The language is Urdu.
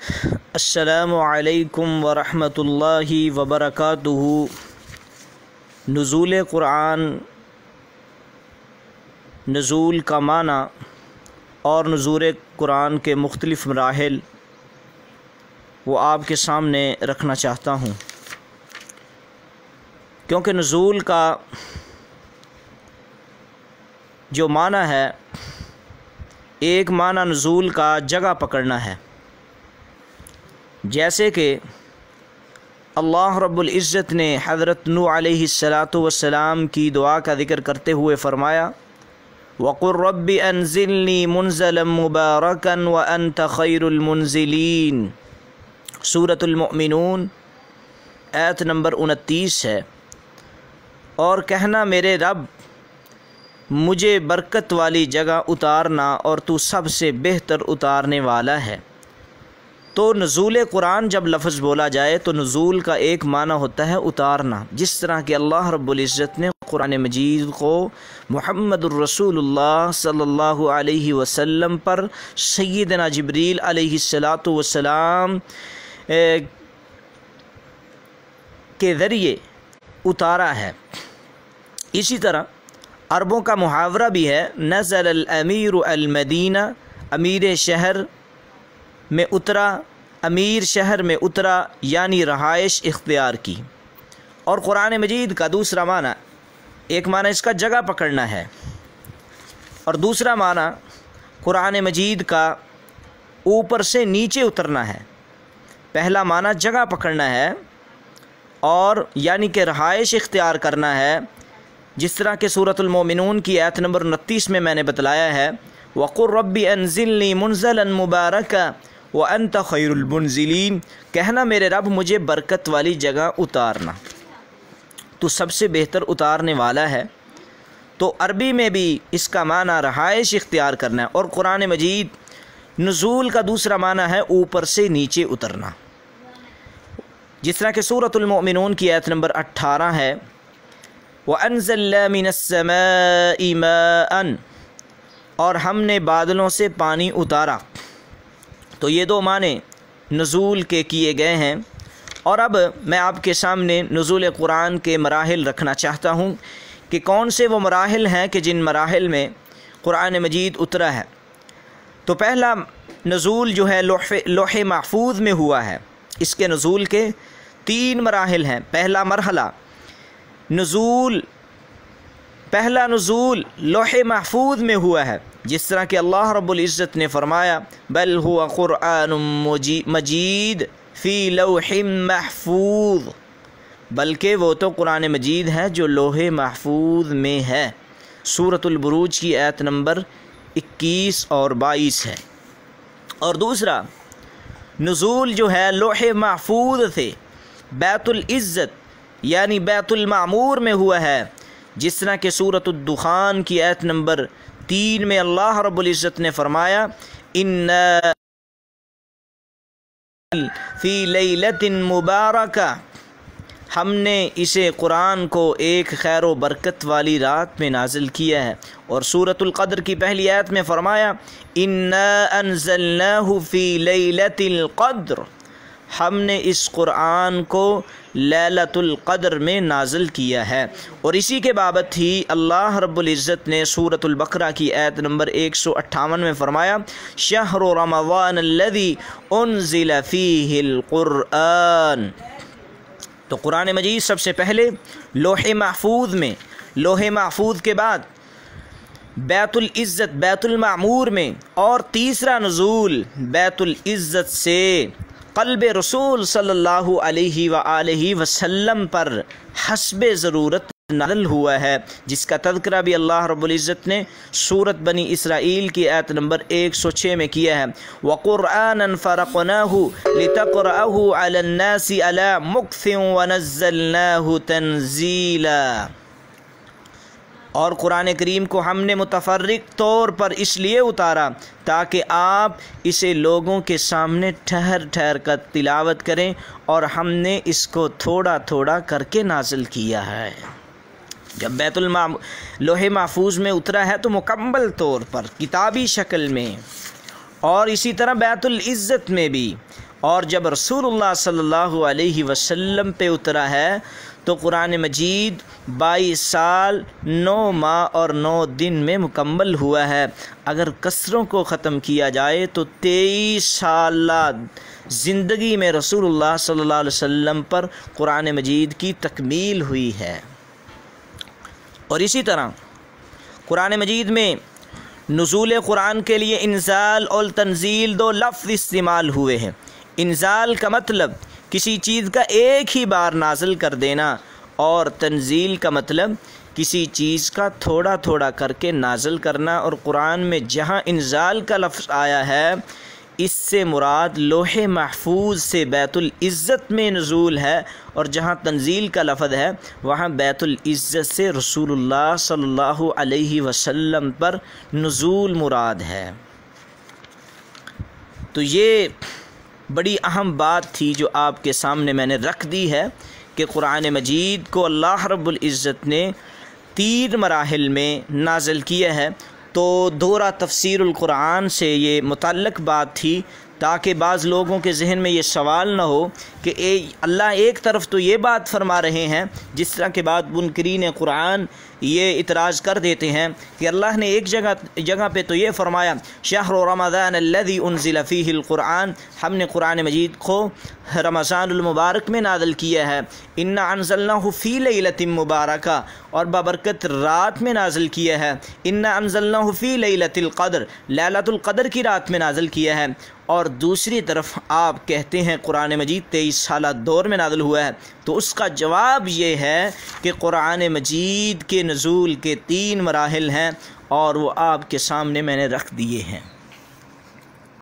السلام علیکم ورحمۃ اللہ وبرکاتہ۔ نزول قرآن، نزول کا معنی اور نزول قرآن کے مختلف مراحل وہ آپ کے سامنے رکھنا چاہتا ہوں، کیونکہ نزول کا جو معنی ہے، ایک معنی نزول کا جگہ پکڑنا ہے، جیسے کہ اللہ رب العزت نے حضرت نوح علیہ السلام کی دعا کا ذکر کرتے ہوئے فرمایا وَقُلْ رَبِّ أَنزِلْنِي مُنزَلًا مُبَارَكًا وَأَنْتَ خَيْرُ الْمُنزِلِينَ، سورۃ المؤمنون آیت نمبر 29 ہے۔ اور کہنا میرے رب مجھے برکت والی جگہ اتارنا اور تو سب سے بہتر اتارنے والا ہے۔ تو نزول قرآن جب لفظ بولا جائے تو نزول کا ایک معنی ہوتا ہے اتارنا، جس طرح کہ اللہ رب العزت نے قرآن مجید کو محمد الرسول اللہ صلی اللہ علیہ وسلم پر سیدنا جبریل علیہ السلام کے ذریعے اتارا ہے۔ اسی طرح عربوں کا محاورہ بھی ہے نزل الامیر المدینہ، امیر شہر میں اترا، امیر شہر میں اترا یعنی رہائش اختیار کی۔ اور قرآن مجید کا دوسرا معنی، ایک معنی اس کا جگہ پکڑنا ہے، اور دوسرا معنی قرآن مجید کا اوپر سے نیچے اترنا ہے۔ پہلا معنی جگہ پکڑنا ہے اور یعنی کہ رہائش اختیار کرنا ہے، جس طرح کہ سورۃ المؤمنون کی آیت نمبر 29 میں نے بتلایا ہے وَقُلْ رَبِّ أَنزِلْنِي مُنزَلًا مُبَارَكًا وَأَنْتَ خَيْرُ الْمُنزِلِينَ، کہنا میرے رب مجھے برکت والی جگہ اتارنا، تو سب سے بہتر اتارنے والا ہے۔ تو عربی میں بھی اس کا معنی رہائش اختیار کرنا ہے، اور قرآن مجید نزول کا دوسرا معنی ہے اوپر سے نیچے اترنا، جس طرح کہ سورۃ المؤمنون کی آیت نمبر 18 ہے وَأَنزَلْنَا مِنَ السَّمَاءِ مَاءً، اور ہم نے بادلوں سے پانی اتارا۔ تو یہ دو معنی نزول کے کیے گئے ہیں۔ اور اب میں آپ کے سامنے نزول قرآن کے مراحل رکھنا چاہتا ہوں کہ کون سے وہ مراحل ہیں کہ جن مراحل میں قرآن مجید اترا ہے۔ تو پہلا نزول جو ہے لوح محفوظ میں ہوا ہے۔ اس کے نزول کے 3 مراحل ہیں۔ پہلا مرحلہ پہلا نزول لوح محفوظ میں ہوا ہے، جس طرح کہ اللہ رب العزت نے فرمایا بل هو قرآن مجید فی لوح محفوظ، بلکہ وہ تو قرآن مجید ہے جو لوح محفوظ میں ہے۔ سورۃ البروج کی آیت نمبر 21 اور 22 ہے۔ اور دوسرا نزول جو ہے لوح محفوظ سے بیت العزت یعنی بیت المعمور میں ہوا ہے، جس طرح کہ سورۃ الدخان کی آیت نمبر 3 میں اللہ رب العزت نے فرمایا اِنَّا فِي لیلۃ مبارکہ، ہم نے اسے قرآن کو ایک خیر و برکت والی رات میں نازل کیا ہے۔ اور سورۃ القدر کی پہلی آیت میں فرمایا اِنَّا أَنزَلْنَاهُ فِي لیلۃ القدر، ہم نے اس قرآن کو لیلۃ القدر میں نازل کیا ہے۔ اور اسی کے بابت ہی اللہ رب العزت نے سورۃ البقرہ کی آیت نمبر 158 میں فرمایا شہر رمضان الذی انزل فیہ القرآن۔ تو قرآن مجید سب سے پہلے لوح محفوظ میں، لوح محفوظ کے بعد بیت العزت بیت المعمور میں، اور تیسرا نزول بیت العزت سے قلب رسول صلی اللہ علیہ وآلہ وسلم پر حسب ضرورت نازل ہوا ہے، جس کا تذکرہ بھی اللہ رب العزت نے سورۃ بنی اسرائیل کی آیت نمبر 106 میں کیا ہے وَقُرْآنًا فَرَقْنَاهُ لِتَقْرَأَهُ عَلَى النَّاسِ عَلَى مُكْثٍ وَنَزَّلْنَاهُ تَنزِيلًا، اور قرآن کریم کو ہم نے متفرق طور پر اس لیے اتارا تاکہ آپ اسے لوگوں کے سامنے ٹھہر ٹھہر کر تلاوت کریں، اور ہم نے اس کو تھوڑا تھوڑا کر کے نازل کیا ہے۔ جب لوح محفوظ میں اترا ہے تو مکمل طور پر کتابی شکل میں، اور اسی طرح بیت العزت میں بھی، اور جب رسول اللہ صلی اللہ علیہ وسلم پہ اترا ہے تو قرآن مجید 22 سال 9 ماہ اور 9 دن میں مکمل ہوا ہے۔ اگر کسروں کو ختم کیا جائے تو 23 سالہ زندگی میں رسول اللہ صلی اللہ علیہ وسلم پر قرآن مجید کی تکمیل ہوئی ہے۔ اور اسی طرح قرآن مجید میں نزول قرآن کے لیے انزال اور تنزیل 2 لفظ استعمال ہوئے ہیں۔ انزال کا مطلب کسی چیز کا ایک ہی بار نازل کر دینا، اور تنزیل کا مطلب کسی چیز کا تھوڑا تھوڑا کر کے نازل کرنا۔ اور قرآن میں جہاں انزال کا لفظ آیا ہے اس سے مراد لوح محفوظ سے بیت العزت میں نزول ہے، اور جہاں تنزیل کا لفظ ہے وہاں بیت العزت سے رسول اللہ صلی اللہ علیہ وسلم پر نزول مراد ہے۔ تو یہ بڑی اہم بات تھی جو آپ کے سامنے میں نے رکھ دی ہے کہ قرآن مجید کو اللہ رب العزت نے 3 مراحل میں نازل کیا ہے۔ تو دورہ تفسیر القرآن سے یہ متعلق بات تھی، تاکہ بعض لوگوں کے ذہن میں یہ سوال نہ ہو کہ اللہ ایک طرف تو یہ بات فرما رہے ہیں، جس طرح کے بعد منکرین قرآن یہ اعتراض کر دیتے ہیں کہ اللہ نے ایک جگہ پہ تو یہ فرمایا شہر رمضان الذی انزل فیہ القرآن، ہم نے قرآن مجید کو رمضان المبارک میں نازل کیا ہے، انا انزلناہ فی لیلۃ مبارکہ، اور بابرکت رات میں نازل کیا ہے، انا انزلناہ فی لیلۃ القدر، لیلۃ القدر کی رات میں نازل کیا ہے۔ اور دوسری طرف آپ کہتے ہیں قرآن مجید 23 سالہ دور میں نازل ہوا ہے، تو اس کا جواب یہ ہے کہ قرآن مجید کے نزول کے 3 مراحل ہیں، اور وہ آپ کے سامنے میں نے رکھ دیے ہیں۔